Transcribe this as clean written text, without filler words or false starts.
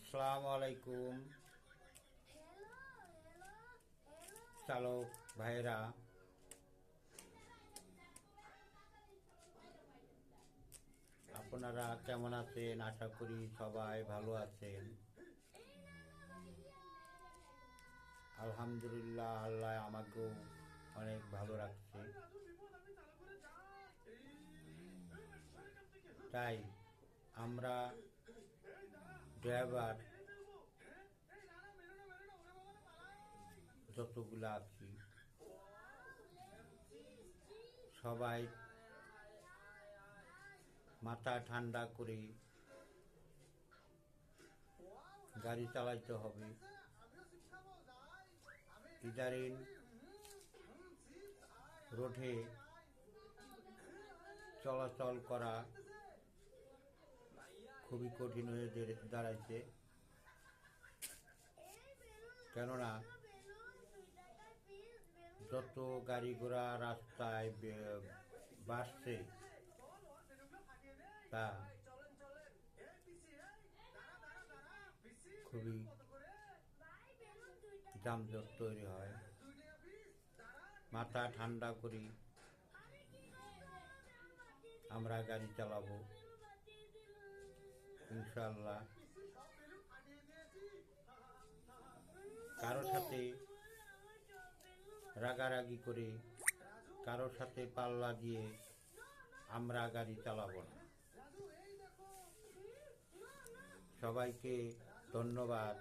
আসসালামু আলাইকুম চালক ভাইরা, আপনারা কেমন আছেন? আশা করি সবাই ভালো আছেন। আলহামদুলিল্লাহ, আল্লাহ আমাকেও অনেক ভালো রাখছে। তাই আমরা ড্রাইভার যতগুলো আছি সবাই মাথা ঠান্ডা করে গাড়ি চালাইতে হবে। ইদারিং রোডে চলাচল করা খুবই কঠিন হয়ে দাঁড়াইছে, কেননা যত গাড়ি ঘোড়া রাস্তায় বাড়ছে তা খুবই যানজট তৈরি হয়। মাথা ঠান্ডা করি আমরা গাড়ি চালাবো ইনশাআল্লাহ। কারোর সাথে রাগারাগি করে, কারোর সাথে পাল্লা দিয়ে আমরা গাড়ি চালাবো না। সবাইকে ধন্যবাদ।